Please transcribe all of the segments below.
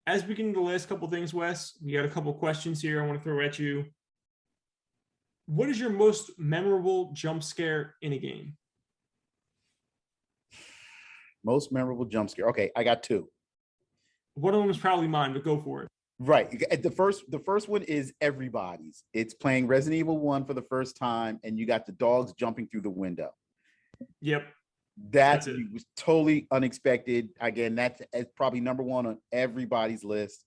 as we get into the last couple things, Wes, we got a couple questions here I want to throw at you. What is your most memorable jump scare in a game? Most memorable jump scare. Okay, I got two. One of them is probably mine, but go for it. Right. The first one is everybody's. It's playing Resident Evil 1 for the first time, and you got the dogs jumping through the window. Yep. That was totally unexpected. Again, that's probably number one on everybody's list.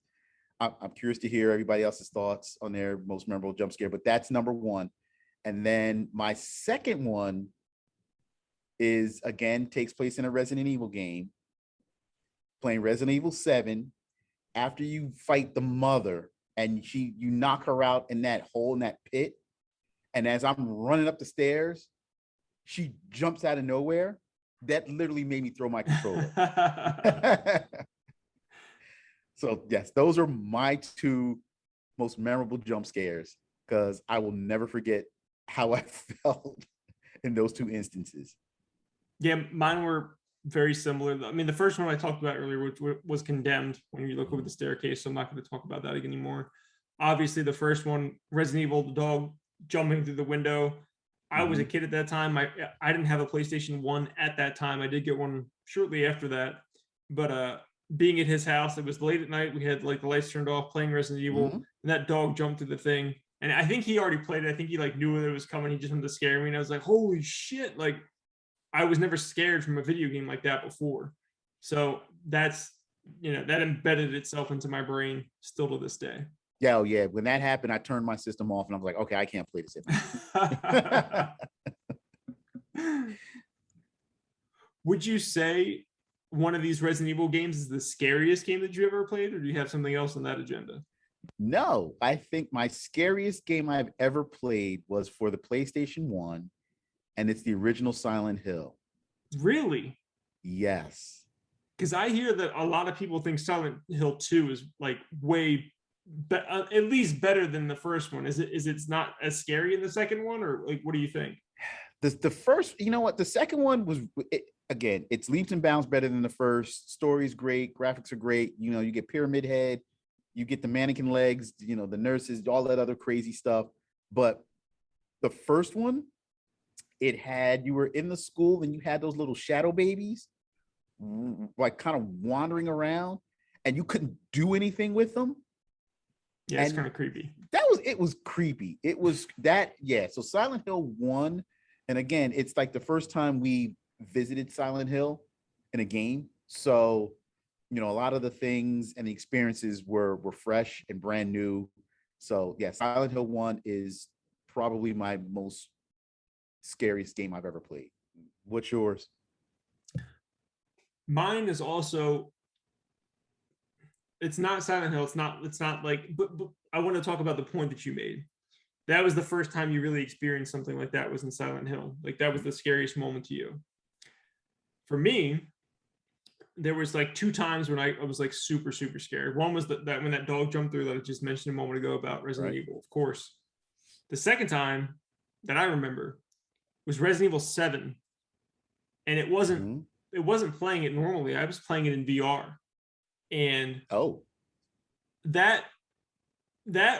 I'm curious to hear everybody else's thoughts on their most memorable jump scare, but that's number one. And then my second one is, again, takes place in a Resident Evil game, playing Resident Evil 7. After you fight the mother and you knock her out in that hole in that pit, and as I'm running up the stairs, she jumps out of nowhere. That literally made me throw my controller. So yes, those are my two most memorable jump scares, because I will never forget how I felt in those two instances. Yeah, mine were very similar. I mean, the first one I talked about earlier, which was Condemned, when you look over the staircase, so I'm not going to talk about that anymore. Obviously, the first one, Resident Evil, the dog jumping through the window. I was a kid at that time. I didn't have a PlayStation 1 at that time. I did get one shortly after that. But being at his house, it was late at night. We had like the lights turned off, playing Resident Evil, and that dog jumped through the thing. And I think he already played it. I think he like knew it was coming. He just wanted to scare me. And I was like, holy shit. Like, I was never scared from a video game like that before. So that's, that embedded itself into my brain still to this day. Yeah, oh yeah. When that happened, I turned my system off and I was like, okay, I can't play this anymore. Would you say one of these Resident Evil games is the scariest game that you ever played, or do you have something else on that agenda? No, I think my scariest game I've ever played was for the PlayStation 1, and it's the original Silent Hill. Really? Yes. Because I hear that a lot of people think Silent Hill 2 is like way at least better than the first one. Is it's not as scary in the second one, or like, what do you think? The first, you know what, the second one was, again, it's leaps and bounds better than the first. Story's great, graphics are great. You get Pyramid Head, you get the mannequin legs, the nurses, all that other crazy stuff. But the first one, you were in the school and you had those little shadow babies like kind of wandering around, and you couldn't do anything with them. Yeah, it's kind of creepy. It was creepy. It was that, yeah. So Silent Hill 1, and again, it's like the first time we visited Silent Hill in a game. So, a lot of the things and the experiences were fresh and brand new. So yeah, Silent Hill 1 is probably my most scariest game I've ever played. What's yours? Mine is also, it's not Silent Hill. It's not like, but I want to talk about the point that you made. That was the first time you really experienced something like that, was in Silent Hill. Like, that was the scariest moment to you. For me, there was like two times when I was like super, super scared. One was that when that dog jumped through that I just mentioned a moment ago about Resident Evil, of course. The second time that I remember was Resident Evil 7. And it wasn't playing it normally. I was playing it in VR. And that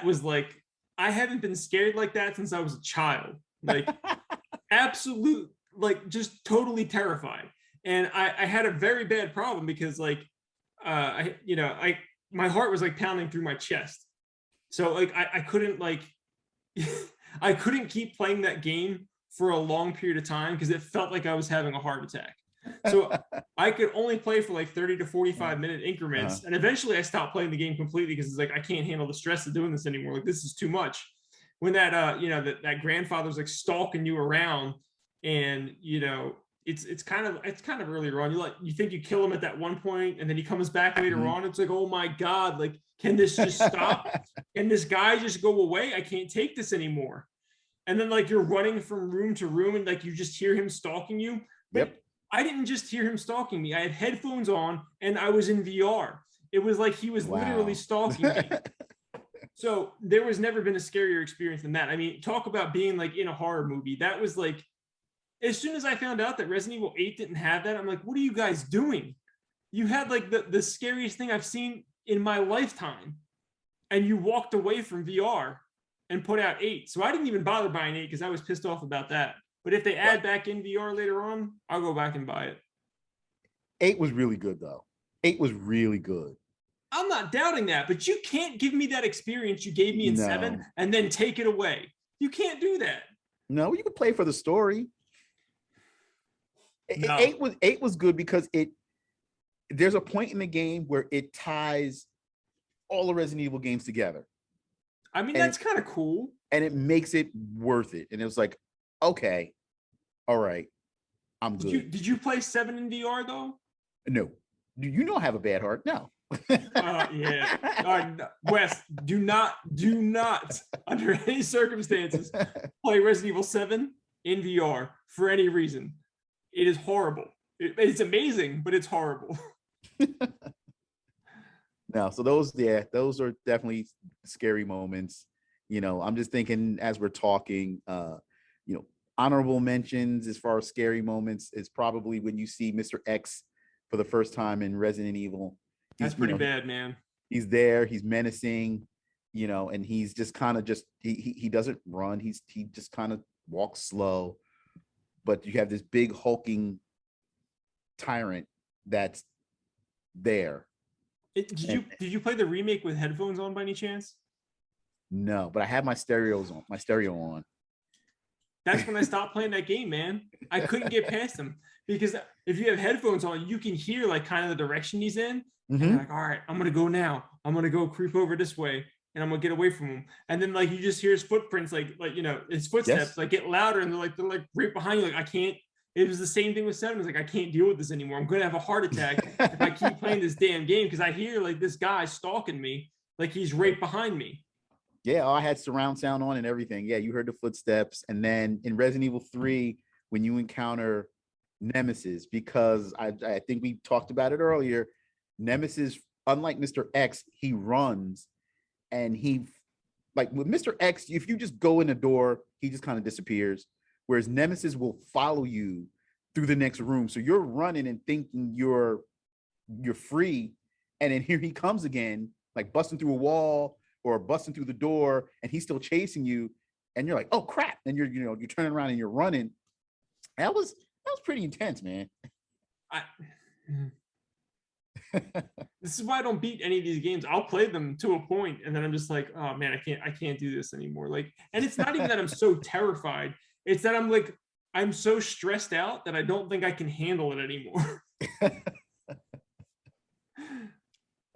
was like, I haven't been scared like that since I was a child. Like, absolute, like, just totally terrified. And I had a very bad problem because, like, my heart was like pounding through my chest. So like I couldn't like I couldn't keep playing that game for a long period of time because it felt like I was having a heart attack. So I could only play for like 30 to 45 minute increments. And eventually I stopped playing the game completely because it's like, I can't handle the stress of doing this anymore. Like, this is too much. When that, that grandfather's like stalking you around, and, it's kind of earlier on. You think you kill him at that one point, and then he comes back later on. It's like, oh my God, like, can this just stop? Can this guy just go away? I can't take this anymore. And then like you're running from room to room, and like you just hear him stalking you. But I didn't just hear him stalking me. I had headphones on and I was in VR. It was like he was literally stalking me. So there was never been a scarier experience than that. I mean, talk about being like in a horror movie. That was like, as soon as I found out that Resident Evil 8 didn't have that, I'm like, what are you guys doing? You had like the scariest thing I've seen in my lifetime, and you walked away from VR and put out 8. So I didn't even bother buying 8 because I was pissed off about that. But if they add back in VR later on, I'll go back and buy it. 8 was really good though. 8 was really good. I'm not doubting that, but you can't give me that experience you gave me in 7 and then take it away. You can't do that. No, you could play for the story. No. 8 was good because there's a point in the game where it ties all the Resident Evil games together. I mean, that's kind of cool. And it makes it worth it. And it was like, okay, all right, I'm good. Did you play 7 in VR though? No. Do you know I have a bad heart? No. Yeah. Wes, do not under any circumstances play Resident Evil 7 in VR for any reason. It is horrible. It's amazing, but it's horrible. No, so those are definitely scary moments. I'm just thinking as we're talking, honorable mentions as far as scary moments is probably when you see Mr. X for the first time in Resident Evil. That's pretty bad, man. He's there, he's menacing, and he's just kind of he doesn't run. He just kind of walks slow, but you have this big hulking tyrant that's there. Did you play the remake with headphones on by any chance? No, but I had my stereo on. That's when I stopped playing that game, man. I couldn't get past him because if you have headphones on, you can hear like kind of the direction he's in. And you're like, all right, I'm gonna go now. I'm gonna go creep over this way, and I'm gonna get away from him. And then like you just hear his footprints, like his footsteps like get louder, and they're like right behind you. Like I can't. It was the same thing with 7. It's like I can't deal with this anymore. I'm gonna have a heart attack if I keep playing this damn game because I hear like this guy stalking me, like he's right behind me. Yeah, I had surround sound on and everything. Yeah, you heard the footsteps. And then in Resident Evil 3, when you encounter Nemesis, because I think we talked about it earlier, Nemesis, unlike Mr. X, he runs, and he, like with Mr. X, if you just go in the door, he just kind of disappears. Whereas Nemesis will follow you through the next room. So you're running and thinking you're free. And then here he comes again, like busting through a wall or busting through the door, and he's still chasing you. And you're like, oh crap. And you're turning around and you're running. That was pretty intense, man. This is why I don't beat any of these games. I'll play them to a point, and then I'm just like, oh man, I can't do this anymore. Like, and it's not even that I'm so terrified. It's that I'm so stressed out that I don't think I can handle it anymore.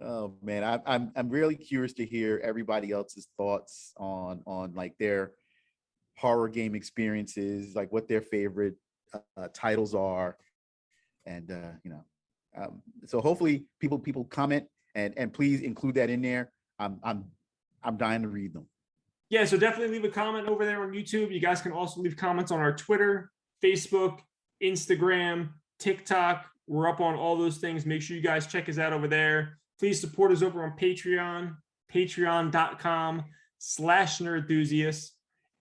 Oh man, I'm really curious to hear everybody else's thoughts on like their horror game experiences, like what their favorite titles are, and so hopefully people comment and please include that in there. I'm dying to read them. Yeah, so definitely leave a comment over there on YouTube. You guys can also leave comments on our Twitter, Facebook, Instagram, TikTok. We're up on all those things. Make sure you guys check us out over there. Please support us over on Patreon, patreon.com/nerdenthusiasts.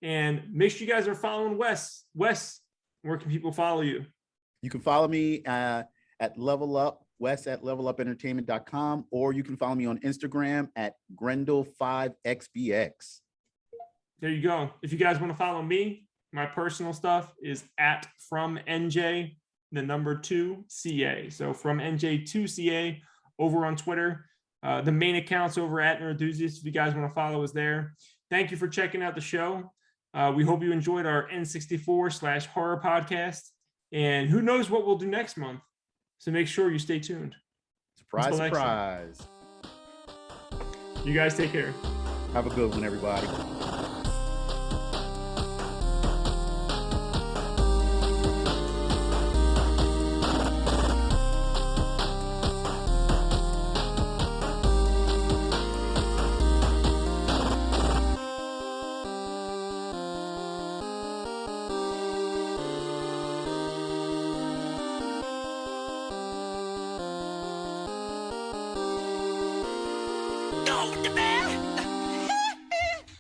And make sure you guys are following Wes. Wes, where can people follow you? You can follow me at Level Up, Wes at levelupentertainment.com, or you can follow me on Instagram at Grendel5XBX. There you go. If you guys want to follow me, my personal stuff is at FromNJ2CA. So from NJ2CA over on Twitter. The main account's over at Nerd Enthusiasts. If you guys want to follow us there. Thank you for checking out the show. We hope you enjoyed our N64/horror podcast. And who knows what we'll do next month. So make sure you stay tuned. Surprise. You guys take care. Have a good one, everybody.